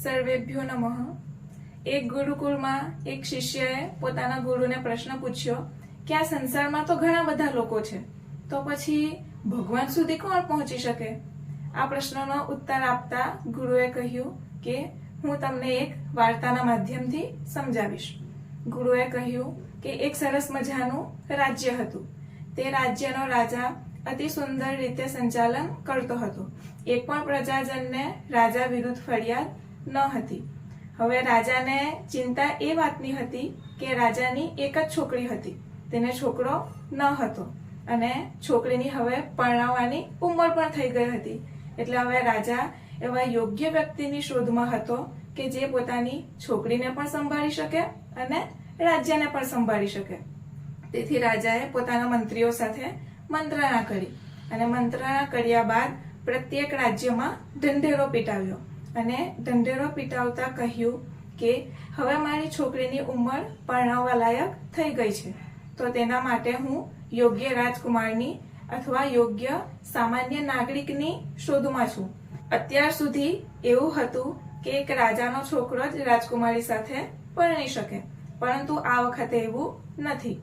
સર્વેભ્યો નમઃ. એક ગુરુકુળમાં એક શિષ્યએ પોતાના ગુરુને પ્રશ્ન પૂછ્યો કે આ સંસારમાં તો ઘણા બધા લોકો છે, તો પછી ભગવાન સુધી કોણ પહોંચી શકે? આ પ્રશ્નનો ઉત્તર આપતા ગુરુએ કહ્યું કે હું તમને એક વાર્તાના માધ્યમથી સમજાવીશ. ગુરુએ કહ્યું કે એક સરસ મજાનું રાજ્ય હતું. તે રાજ્યનો રાજા અતિ સુંદર રીતે સંચાલન કરતો હતો. એક પણ પ્રજાજનને રાજા વિરુદ્ધ ફરિયાદ ન હતી. હવે રાજાને ચિંતા એ વાતની હતી કે રાજાની એક જ છોકરી હતી, તેને છોકરો ન હતો અને છોકરીની હવે પરણાવવાની ઉંમર પણ થઈ ગઈ હતી. એટલે હવે રાજા એવા યોગ્ય વ્યક્તિની શોધમાં હતો કે જે પોતાની છોકરીને પણ સંભાળી શકે અને રાજ્યને પણ સંભાળી શકે. તેથી રાજાએ પોતાના મંત્રીઓ સાથે મંત્રણા કરી અને મંત્રણા કર્યા બાદ પ્રત્યેક રાજ્યમાં ઢંઢેરો પીટાવ્યો અને ઢંઢેરો પીટાવતા કહ્યું કે હવે મારી છોકરીની ઉંમર પરણાવવા લાયક થઈ ગઈ છે, તો તેના માટે હું યોગ્ય રાજકુમારની અથવા યોગ્ય સામાન્ય નાગરિકની શોધમાં છું. અત્યાર સુધી એવું હતું કે એક રાજાનો છોકરો જ રાજકુમારી સાથે પરણી શકે, પરંતુ આ વખતે એવું નથી.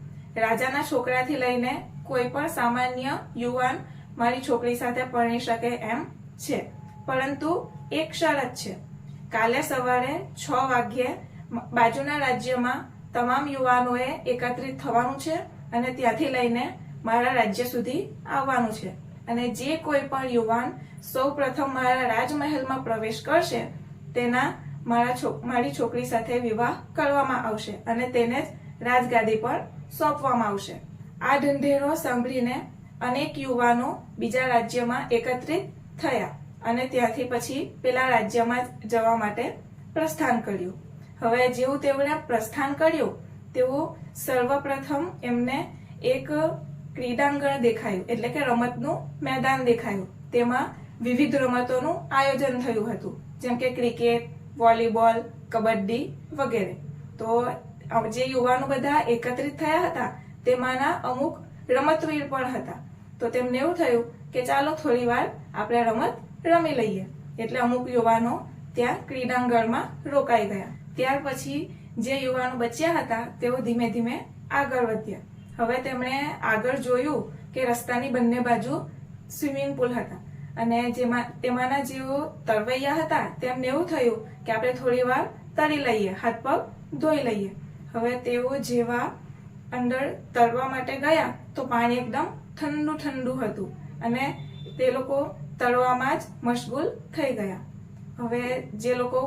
રાજાના છોકરાથી લઈને કોઈ પણ સામાન્ય યુવાન મારી છોકરી સાથે પરણી શકે એમ છે, પરંતુ એક શરત છે. કાલે સવારે 6 વાગ્યે બાજુના રાજ્યમાં તમામ યુવાનોએ એકત્રિત થવાનું છે અને ત્યાંથી લઈને મારા રાજ્ય સુધી આવવાનું છે. અને જે કોઈ પણ યુવાન સૌ પ્રથમ મારા રાજમહેલમાં પ્રવેશ કરશે તેના મારી છોકરી સાથે વિવાહ કરવામાં આવશે અને તેને જ રાજગાદી પર સોંપવામાં આવશે. આ ઢંઢેરો સાંભળીને અનેક યુવાનો બીજા રાજ્યમાં એકત્રિત થયા અને ત્યાંથી પછી પેલા રાજ્યમાં જવા માટે પ્રસ્થાન કર્યું. હવે જેવું તેઓને પ્રસ્થાન કર્યું તેવું સર્વપ્રથમ એમને એક ક્રીડાંગણ દેખાયું, એટલે કે રમતનું મેદાન દેખાયું. તેમાં વિવિધ રમતોનું આયોજન થયું હતું, જેમ કે ક્રિકેટ, વોલીબોલ, કબડ્ડી વગેરે. તો જે યુવાનો બધા એકત્રિત થયા હતા તેમાંના અમુક રમતવીર પણ હતા. તો તેમને એવું થયું કે ચાલો થોડી વાર આપણે રમત રમી લઈએ. એટલે અમુક યુવાનો ત્યાં ક્રીડાંગણમાં રોકાઈ ગયા. ત્યાર પછી જે યુવાનો બચ્યા હતા તેઓ ધીમે ધીમે આગળ વધ્યા. હવે તેમણે આગળ જોયું કે રસ્તાની બંને બાજુ સ્વિમિંગ પુલ હતા અને તેમાંના જેઓ તરવૈયા હતા તેમને એવું થયું કે આપણે થોડી વાર તરી લઈએ, હાથ પગ ધોઈ લઈએ. હવે તેઓ જેવા અંદર તરવા માટે ગયા તો પાણી એકદમ ઠંડુ ઠંડુ હતું અને તે લોકો તરવામાં જ મશગુલ થઈ ગયા. હવે જે લોકો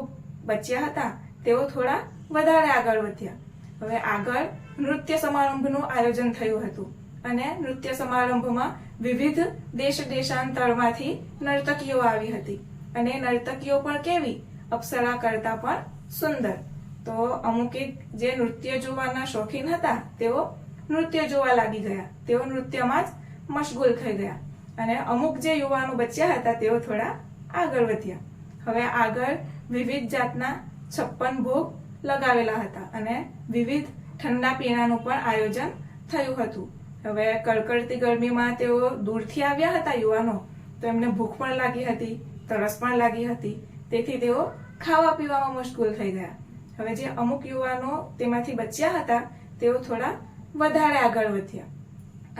બચ્યા હતા તેઓ થોડા વધારે આગળ વધ્યા. હવે આગળ નૃત્ય સમારંભનું આયોજન થયું હતું અને નૃત્ય સમારંભમાં વિવિધ દેશાંતરમાંથી નર્તકીઓ આવી હતી અને નર્તકીઓ પણ કેવી? અપ્સરા કરતા પણ સુંદર. તો અમુક જે નૃત્ય જોવાના શોખીન હતા તેઓ નૃત્ય જોવા લાગી ગયા. તેઓ નૃત્યમાં જ મશગુલ થઈ ગયા અને અમુક જે યુવાનો બચ્યા હતા તેઓ થોડા આગળ વધ્યા. હવે આગળ વિવિધ જાતના 56 ભોગ લગાવેલા હતા અને વિવિધ ઠંડા પીણાનું પણ આયોજન થયું હતું. હવે કડકડતી ગરમીમાં તેઓ દૂરથી આવ્યા હતા યુવાનો, તો એમને ભૂખ પણ લાગી હતી, તરસ પણ લાગી હતી. તેથી તેઓ ખાવા પીવામાં મશગુલ થઈ ગયા. હવે જે અમુક યુવાનો તેમાંથી બચ્યા હતા તેઓ થોડા વધારે આગળ વધ્યા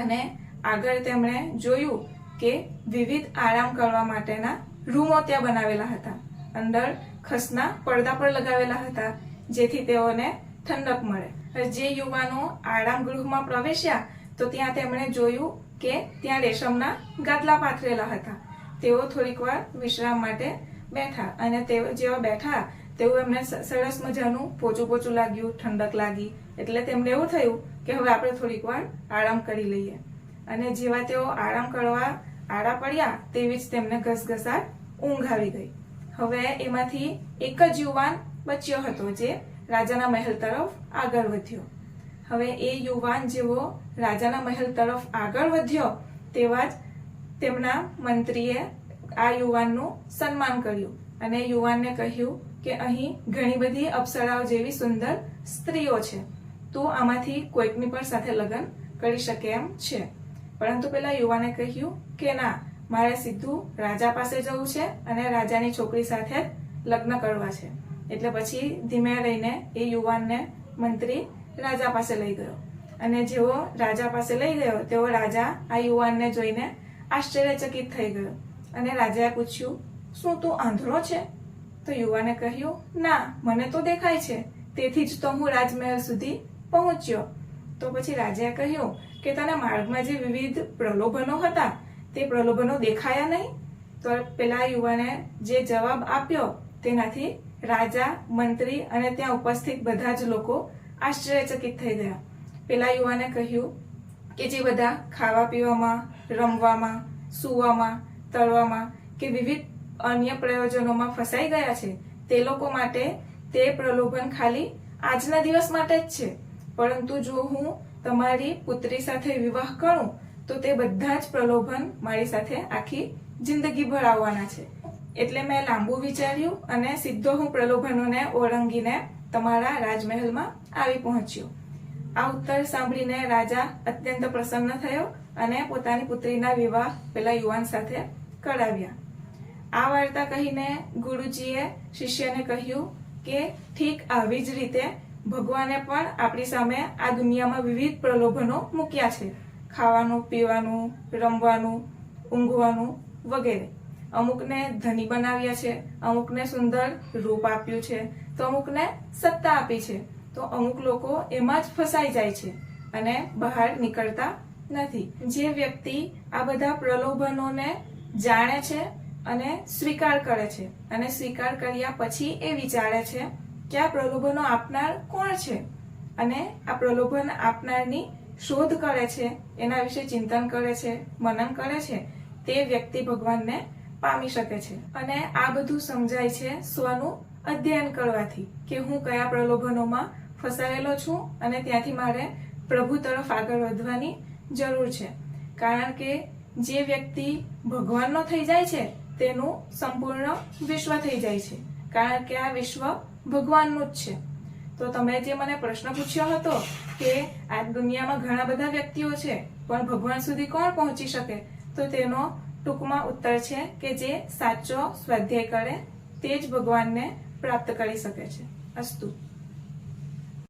અને આગળ તેમણે જોયું કે વિવિધ આરામ કરવા માટેના રૂમો ત્યાં બનાવેલા હતા. અંદર ખસના પડદા પણ લગાવેલા હતા જેથી તેઓને ઠંડક મળે. જે યુવાનો આરામ ગૃહમાં પ્રવેશ્યા તો ત્યાં તેમણે જોયું કે ત્યાં રેશમના ગાદલા પાથરેલા હતા. તેઓ થોડીક વાર વિશ્રામ માટે બેઠા અને તેઓ જેવા બેઠા તેવું એમને સરસ મજાનું પોચું પોચું લાગ્યું, ઠંડક લાગી. એટલે તેમને એવું થયું કે હવે આપણે થોડીક વાર આરામ કરી લઈએ. અને જેવા તેઓ આરામ કરવા આડા પડ્યા તેવી જ તેમને ઘસઘસાટ ઊંઘ આવી ગઈ. હવે એમાંથી એક જ યુવાન બચ્યો હતો જે રાજાના મહેલ તરફ આગળ વધ્યો. હવે એ યુવાન જેવો રાજાના મહેલ તરફ આગળ વધ્યો તેવા જ તેમના મંત્રીએ આ યુવાનનું સન્માન કર્યું અને યુવાનને કહ્યું કે અહીં ઘણી બધી અપ્સરાઓ જેવી સુંદર સ્ત્રીઓ છે, તું આમાંથી કોઈકની પણ સાથે લગ્ન કરી શકે એમ છે. પરંતુ પેલા યુવાને કહ્યું કે ના, મારે સીધું રાજા પાસે જવું છે અને રાજાની છોકરી સાથે લગ્ન કરવા છે. એટલે પછી ધીમે રહીને એ યુવાનને મંત્રી રાજા પાસે લઈ ગયો અને જેવો રાજા પાસે લઈ ગયો તેવો રાજા આ યુવાનને જોઈને આશ્ચર્યચકિત થઈ ગયો અને રાજાએ પૂછ્યું, શું તું આંધળો છે? તો યુવાને કહ્યું, ના, મને તો દેખાય છે, તેથી જ તો હું રાજમહેલ સુધી પહોંચ્યો. તો પછી રાજાએ કહ્યું કે તને માર્ગમાં જે વિવિધ પ્રલોભનો હતા તે પ્રલોભનો દેખાયા નહીં? તો પેલા યુવાને જે જવાબ આપ્યો તેનાથી રાજા, મંત્રી અને ત્યાં ઉપસ્થિત બધા જ લોકો આશ્ચર્યચકિત થઈ ગયા. પેલા યુવાને કહ્યું કે જે બધા ખાવા પીવામાં, રમવામાં, સૂવામાં, તળવામાં કે વિવિધ અન્ય પ્રયોજનોમાં ફસાઈ ગયા છે તે લોકો માટે તે પ્રલોભન ખાલી આજના દિવસ માટે જ છે, પરંતુ જો હું તમારી પુત્રી સાથે વિવાહ કરું તો તે બધા જ પ્રલોભન મારી સાથે આખી જિંદગીભર આવવાના છે. એટલે મેં લાંબુ વિચાર્યું અને સીધો હું પ્રલોભનોને ઓળંગીને તમારા રાજમહેલમાં આવી પહોંચ્યો. આ ઉત્તર સાંભળીને રાજા અત્યંત પ્રસન્ન થયો અને પોતાની પુત્રીના વિવાહ પેલા યુવાન સાથે કરાવ્યા. આ વાર્તા કહીને ગુરુજીએ શિષ્યને કહ્યું કે ઠીક આવી જ રીતે ભગવાને પણ આપણી સામે આ દુનિયામાં વિવિધ પ્રલોભનો મૂક્યા છે. ખાવાનું, પીવાનું, રમવાનું, ઊંઘવાનું વગેરે. અમુકને ધની બનાવ્યા છે, અમુકને સુંદર રૂપ આપ્યું છે, તો અમુકને સત્તા આપી છે. તો અમુક લોકો એમાં જ ફસાઈ જાય છે અને બહાર નીકળતા નથી. જે વ્યક્તિ આ બધા પ્રલોભનોને જાણે છે અને સ્વીકાર કરે છે અને સ્વીકાર કર્યા પછી એ વિચારે છે કે આ પ્રલોભનો આપનાર કોણ છે અને આ પ્રલોભન આપનારની શોધ કરે છે, એના વિશે ચિંતન કરે છે, મનન કરે છે, તે વ્યક્તિ ભગવાનને પામી શકે છે. અને આ બધું સમજાય છે સ્વનું અધ્યયન કરવાથી કે હું કયા પ્રલોભનોમાં ફસાયેલો છું અને ત્યાંથી મારે પ્રભુ તરફ આગળ વધવાની જરૂર છે. કારણ કે જે વ્યક્તિ ભગવાનનો થઈ જાય છે તેનું સંપૂર્ણ વિશ્વ થઈ જાય છે, કારણ કે આ વિશ્વ ભગવાનનું જ છે. તો તમે જે મને પ્રશ્ન પૂછ્યો હતો કે આ દુનિયામાં ઘણા બધા વ્યક્તિઓ છે પણ ભગવાન સુધી કોણ પહોંચી શકે, તો તેનો ટૂંકમાં ઉત્તર છે કે જે સાચો સ્વાધ્યાય કરે તે જ ભગવાનને પ્રાપ્ત કરી શકે છે. અસ્તુ.